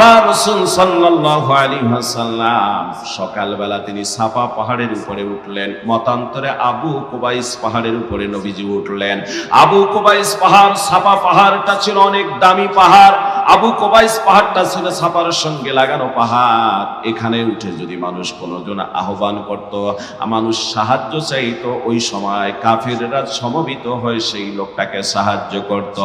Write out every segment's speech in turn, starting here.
আমার রাসূল সাল্লাল্লাহু আলাইহি ওয়াসাল্লাম সকালবেলা তিনি সাফা পাহাড়ের উপরে উঠলেন, মতান্তরে আবু কুবাইস পাহাড়ের উপরে নবীজি উঠলেন। আবু কুবাইস পাহাড়, সাফা পাহাড়টা ছিল অনেক দামি পাহাড়। আবু কুবাইস পাহাড়টা ছিল সাফার সঙ্গে লাগানো পাহাড়। এখানে উঠে যদি মানুষ কোনোজন আহ্বান করত, মানুষ সাহায্য চাইতো, ওই সময় কাফিররা সমবেত হয়ে সেই লোকটাকে সাহায্য করত।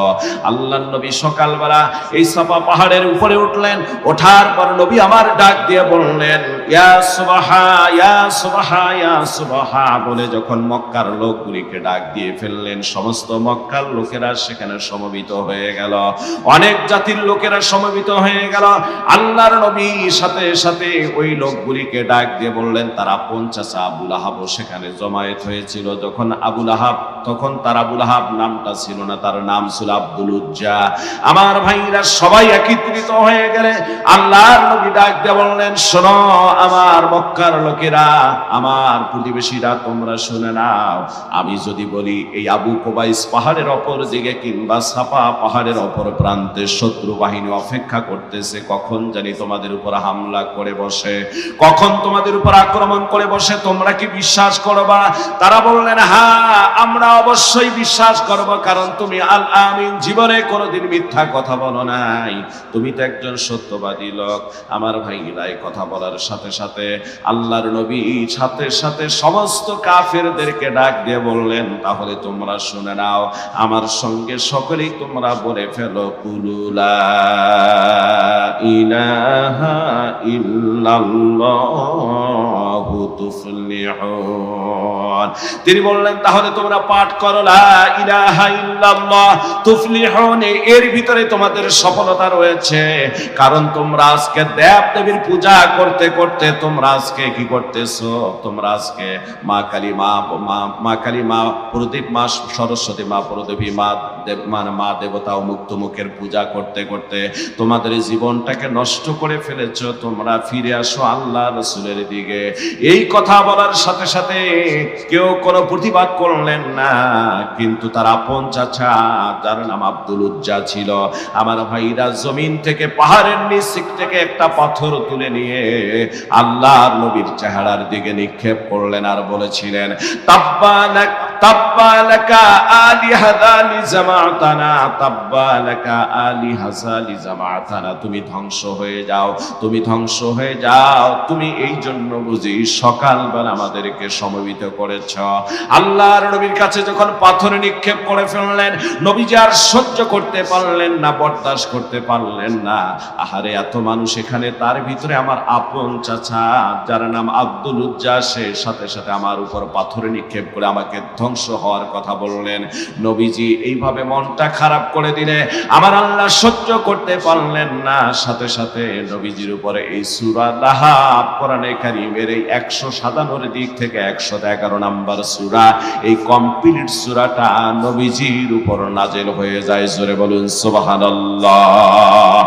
আল্লাহর নবী সকালবেলা এই সাফা পাহাড়ের উপরে উঠলেন। ওঠার পর নবী আমার ডাক দিয়ে বললেন, ইয়া সুবহা, ইয়া সুবহা, ইয়া সুবহা বলে যখন মক্কার লোকগুলিকে ডাক দিয়ে ফেললেন, সমস্ত মক্কার লোকেরা সেখানে সমবেত হয়ে গেল। অনেক জাতির লোকেরা সমবেত হয়ে গেল। আল্লাহর নবী সাথে সাথে ওই লোকগুলিকে ডাক দিয়ে বললেন, তার আপন চাচা আবু লাহাব সেখানে জমায়েত হয়েছিল। যখন আবু লাহাব, তখন তার আবু লাহাব নামটা ছিল না, তার নাম ছিল আব্দুল উজ্জা। আমার ভাইরা সবাই একত্রিত হয়ে গেলে আল্লাহর নবী ডাক দিয়ে বললেন, শোনো আমার মক্কার লোকেরা, আমার প্রতিবেশীরা, তোমরা শুনে নাও। আমি যদি বলি এই আবু কুবাইস পাহাড়ের অপর দিকে কিংবা সাফা পাহাড়ের অপর প্রান্তে শত্রু বাহিনী অপেক্ষা করতেছে, কখন জানি তোমাদের উপর হামলা করে বসে, কখন তোমাদের উপর আক্রমণ করে বসে, তোমরা কি বিশ্বাস করবা? তারা বললেন, হ্যাঁ আমরা অবশ্যই বিশ্বাস করব, কারণ তুমি আল আমিন, জীবনে কোনোদিন মিথ্যা কথা বলো নাই, তুমি তো একজন সত্যবাদী লোক। আমার ভাইরা এই কথা বলার সাথে সাথে আল্লাহর নবী সাথে সাথে সমস্ত কাফেরদেরকে ডাক দিয়ে বললেন, তাহলে তোমরা শুনে নাও, আমার সঙ্গে সকলেই তোমরা বলে ফেলো, কুলু লা ইলাহা ইল্লাল্লাহু তুফলিহুন। তিনি বললেন, তাহলে তোমরা পাঠ করো লা ইলাহা ইল্লাল্লাহ তুফলিহুন, এর ভিতরে তোমাদের সফলতা রয়েছে। কারণ তোমরা আজকে দেব দেবীর পূজা করতে করতে তোমরা আজকে কি করতেছো? তোমরা আজকে মা কালী, মা কালী, মা প্রদীপ, মা সরস্বতী, মা প্রদেবী, মা মা দেবতা ও মুক্তমুখের পূজা করতে করতে তোমাদের জীবনটাকে নষ্ট করে ফেলেছো। তোমরা ফিরে আসো আল্লাহ রাসূলের দিকে। এই কথা বলার সাথে সাথে কেউ কোনো প্রতিবাদ করলেন না, কিন্তু তার আপন চাচা যার নাম আব্দুল উজ্জা ছিল, আমার ভাইরা জমিন থেকে, পাহাড়ের নিচ থেকে একটা পাথর তুলে নিয়ে আল্লাহর নবীর চেহারার দিকে নিক্ষেপ করলেন আর বলেছিলেন, তাব্বালাক তাব্বালাকা আলিহাযালি জামাতানা, তাব্বালাকা আলিহাযালি জামাতানা, তুমি ধ্বংস হয়ে যাও, তুমি ধ্বংস হয়ে যাও, তুমি এই জন্য বুঝি সকালবেলা আমাদেরকে সমবেত করেছ। আল্লাহর নবীর কাছে যখন পাথর নিক্ষেপ করে ফেললেন, নবীজি আর সহ্য করতে পারলেন না, বরদাস্ত করতে পারলেন না। আহারে এত মানুষ এখানে, তার ভিতরে আমার আপন চাচা যার নাম আব্দুল উজ্জা, সে সাথে সাথে আমার উপর পাথর নিক্ষেপ করে আমাকে ধ্বংস হওয়ার কথা বললেন। নবীজি এইভাবে মনটা খারাপ করে দিলে আমার আল্লাহ সহ্য করতে পারলেন না। সাথে সাথে নবীজির উপরে এই সূরা লাহাব, কোরআনে কারীমের এই 157 দিক থেকে 111 নাম্বার সূরা, এই কমপ্লিট সূরাটা নবীজির উপর নাযিল হয়ে যায়। জোরে বলুন সুবহানাল্লাহ।